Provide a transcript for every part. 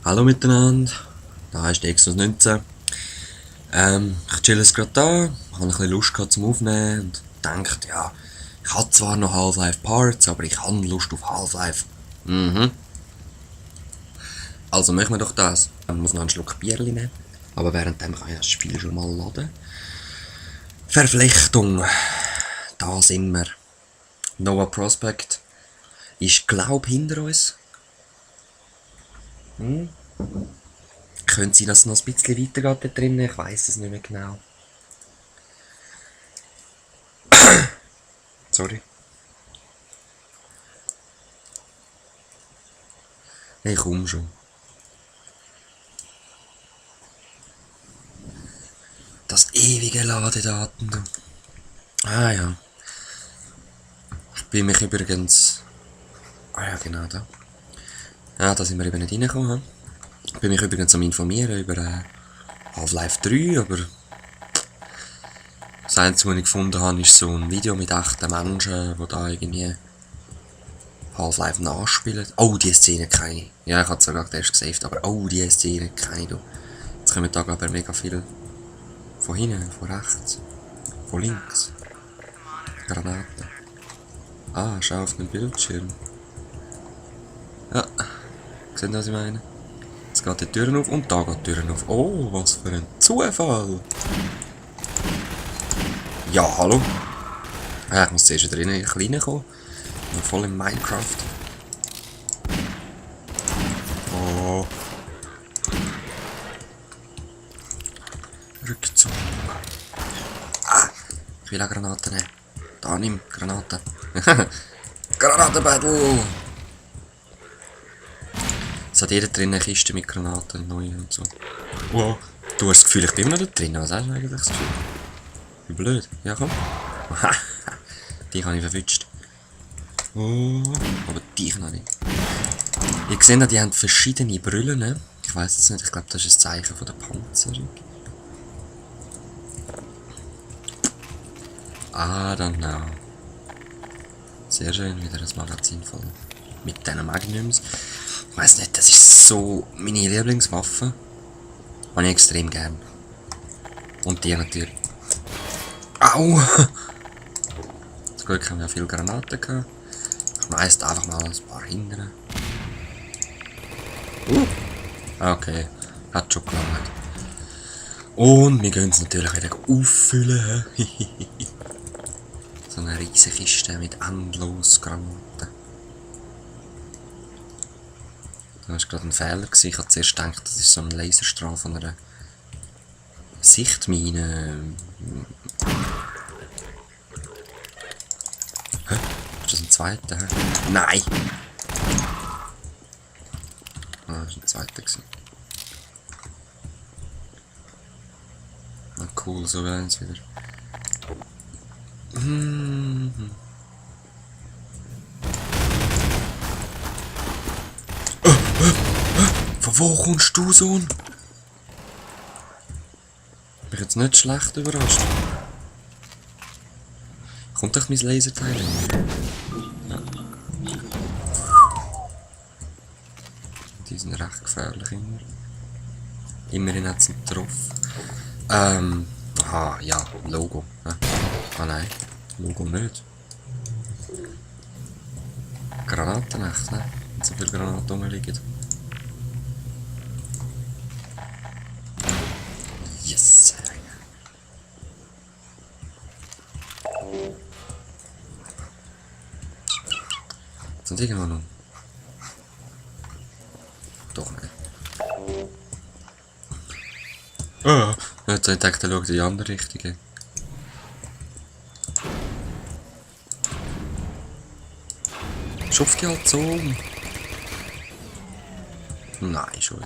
Hallo miteinander, da ist die Exos 19. Ich chill jetzt gerade da, habe ein bisschen Lust gehabt zum Aufnehmen und denkt, ja, ich habe zwar noch Half-Life Parts, aber ich habe Lust auf Half-Life. Also machen wir doch das. Ich muss noch einen Schluck Bierli nehmen, aber währenddem kann ich das Spiel schon mal laden. Verflechtung, da sind wir. Nova Prospect ist, glaub, hinter uns. Könnte sein, dass es noch ein bisschen weitergeht da drinnen, ich weiss es nicht mehr genau. Sorry. Ich komme schon. Das ewige Ladedaten. Ah ja. Ich bin mich übrigens... Ah ja, genau da. Ja, da sind wir eben nicht reingekommen. Ich bin mich übrigens am informieren über Half-Life 3, aber... Das Einzige, was ich gefunden habe, ist so ein Video mit echten Menschen, die da irgendwie Half-Life nachspielen. Oh, die Szene kenne ich. Ja, ich habe es sogar erst gesaved, aber oh, die Szene kenne ich. Jetzt kommen da, glaube ich, mega viel von hinten, von rechts, von links. Granaten. Ah, schau auf den Bildschirm. Ja, seht ihr, was ich meine? Jetzt geht die Tür auf und da geht die Tür auf. Oh, was für ein Zufall! Ja, hallo? Ja, ich muss zuerst wieder reinkommen. Ich bin voll in Minecraft. Oh. Rückzug. Ah, ich will eine Granate nehmen. Da, nimm, Granate. Granatenbattle! Es hat jeder drin eine Kiste mit Granaten, neu und so. Wow. Du hast das Gefühl, ich bin immer noch da drin. Was hast du eigentlich das Gefühl? Wie blöd. Ja, komm. Die habe ich verwünscht. Oh, aber die noch nicht. Ihr seht, die haben verschiedene Brüllen. Ich weiß es nicht, ich glaube, das ist ein Zeichen von der Panzerung. I don't know. Sehr schön, wieder das Magazin voll. Mit diesen Magnums. Ich weiß nicht, das ist so meine Lieblingswaffe. Habe ich extrem gern. Und die natürlich. Au! Zum Glück haben wir ja viele Granaten gehabt. Ich meist einfach mal ein paar hindern. Okay, hat schon gelangt. Und wir gehen es natürlich wieder auffüllen. So eine riesige Kiste mit endlos Granaten. Das war gerade ein Fehler. Ich habe zuerst gedacht, das ist so ein Laserstrahl von einer Sichtmine. Hä? Ist das ein zweiter? Hä? Nein! Ah, das war ein zweiter. Ah, cool, so wäre es wieder. Von wo kommst du, Sohn? Bin ich jetzt nicht schlecht überrascht. Kommt doch mein Laserteil hin? Ja. Die sind recht gefährlich immer. Immerhin hat es einen getroffen. Aha, ja, Logo. Ah nein, Logo nicht. Granaten echt, ne? Wenn so viele Granaten rumliegen. Yes! Sind irgendwo noch? Doch nicht. Ah! Jetzt habe ich gedacht, er schaut in die andere Richtung. Schupft die halt so um. Nein, schon.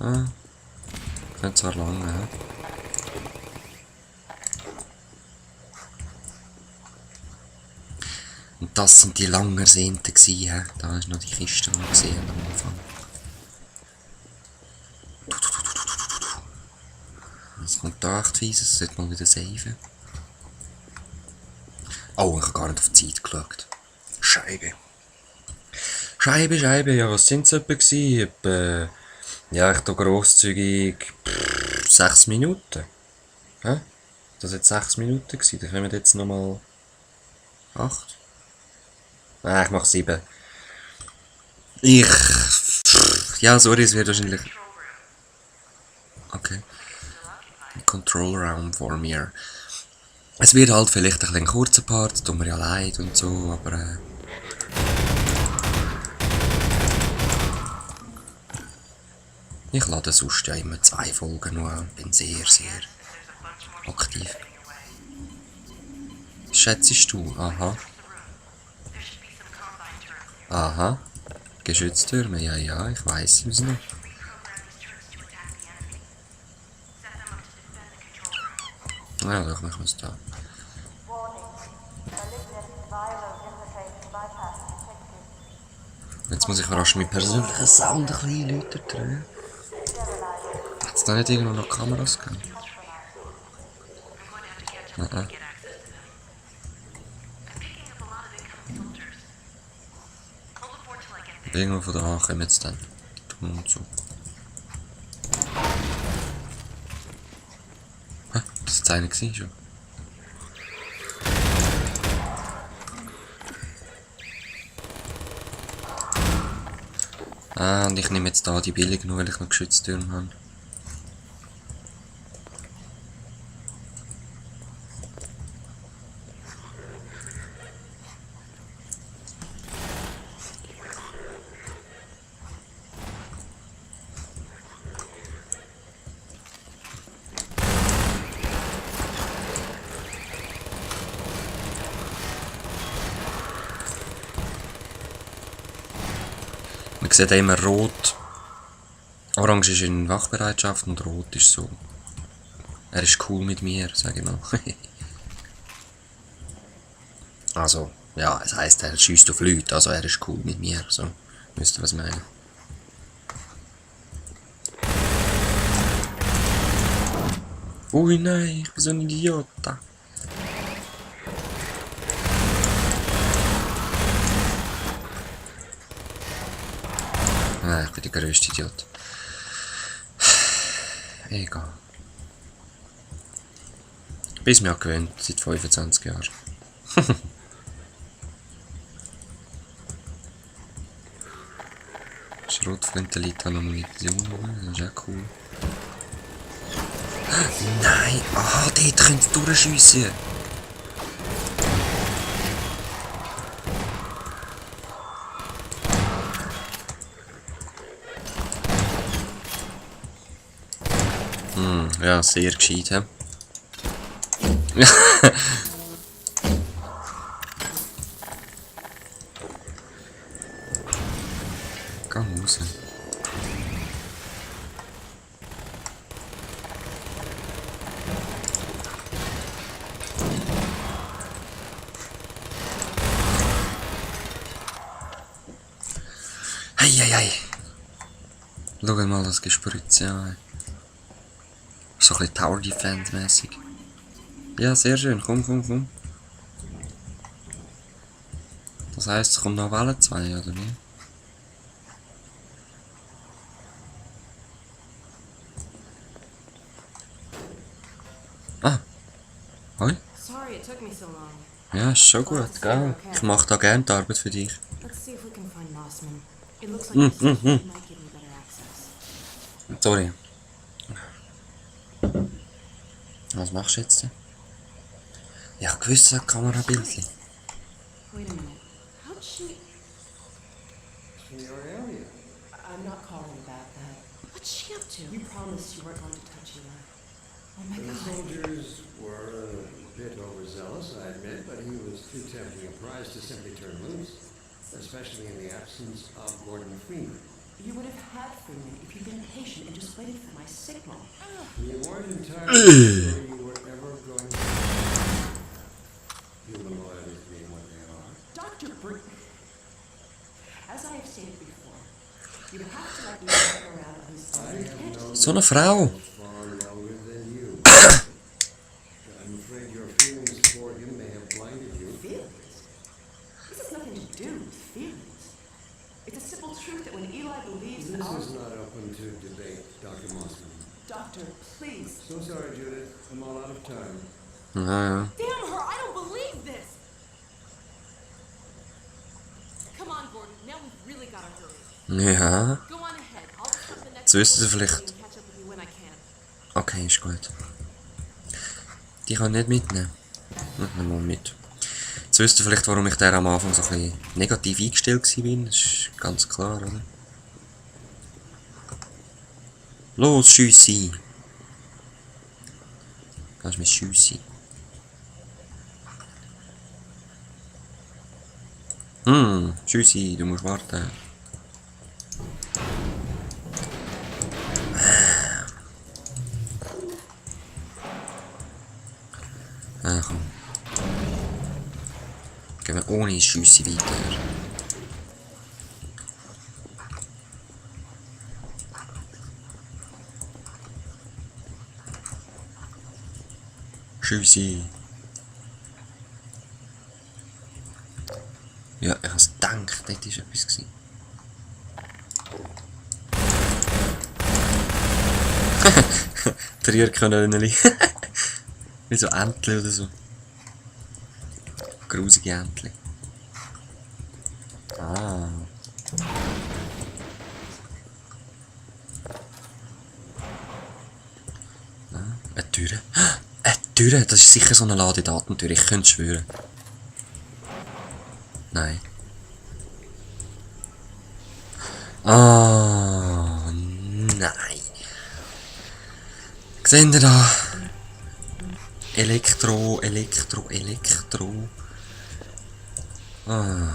Ah. Nicht so lange, hä? Und das sind die lang ersehnten gewesen, hä? Da ist noch die Kiste, die wir gesehen haben am Anfang. Es kommt da echt fies, es sollte mal wieder saven. Oh, ich habe gar nicht auf die Zeit geschaut. Scheibe. Scheibe, Scheibe, ja, was sind es etwa gewesen? Ja, ich tue grosszügig 6 Minuten. Hä? Das hat 6 Minuten gewesen, dann kommen jetzt nochmal 8. Nein, ich mach 7. Ich... Ja, sorry, es wird wahrscheinlich... Okay. Control Round vor mir. Es wird halt vielleicht ein kurzer Part, tut mir ja leid und so, aber... Ich lade sonst ja immer 2 Folgen nur an, bin sehr, sehr aktiv. Schätzest du? Aha. Aha. Geschütztürme, ja, ja, ich weiß es noch. Ja, doch, machen wir es da. Jetzt muss ich rasch meinen persönlichen Sound ein bisschen lauter drehen. Hat es da nicht irgendwo noch Kameras gegeben? Nein. Irgendwo von da kommen jetzt dann die Ton und so. Hä? Das ist einer gewesen schon. Ah, und ich nehme jetzt da die billigen, nur weil ich noch Geschütztürme habe. Man sieht immer rot. Orange ist in Wachbereitschaft und rot ist so. Er ist cool mit mir, sage ich mal. Also, ja, es heisst, er schießt auf Leute, also er ist cool mit mir. So, wisst ihr, was ich meine? Ui nein, ich bin so ein Idiot. Nein, ich bin der grösste Idiot. Egal. Bis mir gewöhnt, seit 25 Jahren. Schrotflinte liegt an Munition, das ist auch cool. Nein! Ah, dort könnt ihr durchschiessen! Ja, sehr gescheit, hä? Geh raus. Heieiei. Schau mal das Gespritze an. So ein bisschen Tower Defense mäßig. Ja, sehr schön. Komm, komm, komm. Das heisst, es kommt noch Welle 2, oder nicht? Ah. Hoi. Sorry it took me so long. Ja, ist schon gut, gell? Ich mache da gerne die Arbeit für dich. Let's see if we can find Mossman. It looks like this might give me better access. Sorry. Was machst du jetzt? Ja, gewiss, ein Kamerabildchen. Wait a minute. How'd she... In your area. I'm not calling about that. What's she up to? You promised you weren't going to touch Eli. Oh my The god. soldiers were a bit overzealous, I admit, but he was too tempting a prize to simply turn loose, especially in the absence of Gordon Freeman. You would have had Freeman if you'd been patient and just waited for my signal. You weren't entirely sure you were ever going to... Humanoids being what they are. Dr. As I have stated before, you would have to let me walk around on his I own. have known So eine Frau. far younger than you. I'm afraid your feelings for him may have blinded you. Feelings? This has nothing to do with feelings. It's a simple truth that when Eli believes This in our... is not open to debate, Dr. Mossman. Doctor, please. So sorry, Judith. I'm all out of time. Ja. Damn her! I don't believe this! Come on, Gordon. Now we've really got to hurry. Ja. Go on ahead. I'll just have the next... Jetzt wissen Sie vielleicht... and catch up with you when I can. Okay, ist gut. Die kann ich nicht mitnehmen. Ich nehme mal mit. Jetzt wisst ihr vielleicht, warum ich der am Anfang so ein bisschen negativ eingestellt war. Das ist ganz klar, oder? Los, Schüssi! Das ist mein Schüssi. Schüssi, du musst warten. Komm. Gehen wir ohne Schüsse weiter. Schüsse. Ja, ich habe es gedacht, dort war etwas gewesen. Trierkanöneli. Wie so Entli oder so. Grusige Entli. Ah. Eine Tür. Eine Tür! Das ist sicher so eine Ladedatentür, ich könnte es schwören. Nein. Ah, nein. Seht ihr da? Elektro. Ah.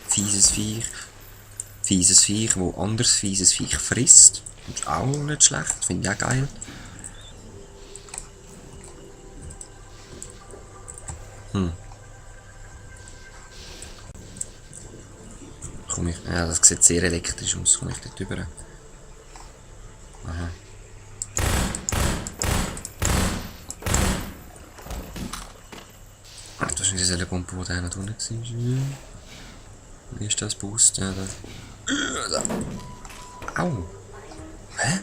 Fieses Viech, wo anderes fieses Viech frisst. Das ist auch nicht schlecht, finde ich auch geil. Komm ich. Ja, das sieht sehr elektrisch aus. Komme ich dort rüber? Aha. Das ist nicht dieser Pumpe, der da drunten war. Wie ist das Boost? Ja, da. Au! Hä?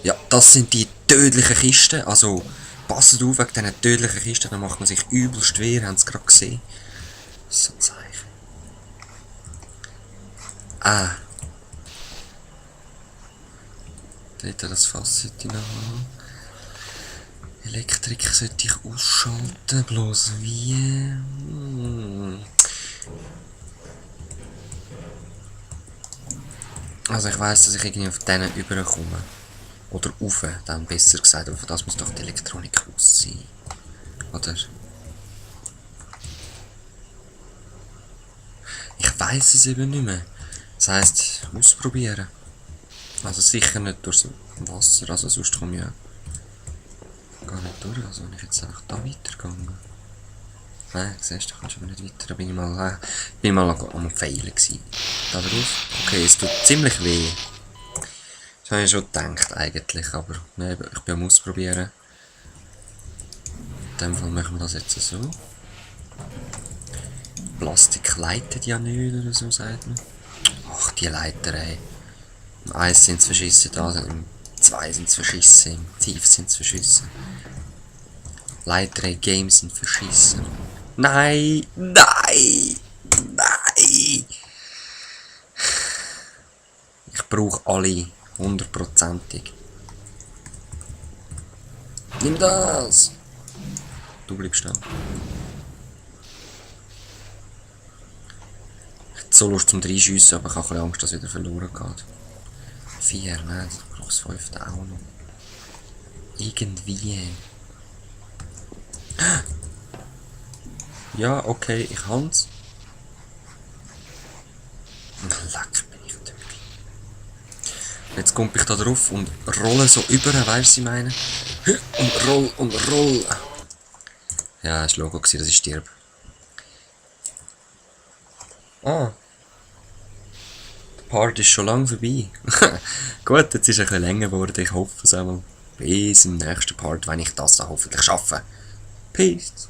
Ja, das sind die tödlichen Kisten. Also, passt auf wegen diesen tödlichen Kisten, dann macht man sich übelst schwer, haben Sie gerade gesehen. So ein Zeichen. Ah. Dort das Fass sollte ich noch haben. Elektrik sollte ich ausschalten, bloß wie? Also ich weiss, dass ich irgendwie auf denen überkomme. Oder rauf, dann besser gesagt, aber das muss doch die Elektronik aus sein. Oder? Ich weiss es eben nicht mehr. Das heisst, ausprobieren. Also sicher nicht durchs Wasser, also sonst komme ich ja gar nicht durch. Also wenn ich jetzt einfach da weitergegangen. Nein, siehst du, da kannst du aber nicht weiter. Da bin ich mal am Feilen gewesen. Da drauf. Okay, es tut ziemlich weh. Das habe ich schon gedacht eigentlich, aber nein, ich bin am Ausprobieren. In dem Fall machen wir das jetzt so. Plastik leitet ja nicht oder so, sagt man. Ach, die Leiter, ey. Im 1 sind sie verschissen, da, im 2 sind sie verschissen, im Tief sind sie verschissen. Leiter, ey, Games sind verschissen. Nein! Nein! Nein! Ich brauche alle. 100%ig. Nimm das! Du bleibst da. Ich hätte so Lust zum Reinschiessen, aber ich habe ein bisschen Angst, dass es wieder verloren geht. 4, nein, ich brauche das 5. auch noch. Irgendwie. Ja, okay, ich hab's. Leck, bin ich tödlich. Jetzt komme ich da drauf und rolle so über, weißt du, was ich meine? Und roll. Ja, das war Logo, dass ich stirb. Ah. Der Part ist schon lange vorbei. Gut, jetzt ist es ein bisschen länger geworden. Ich hoffe es einmal. Bis im nächsten Part, wenn ich das dann hoffentlich schaffe. Peace.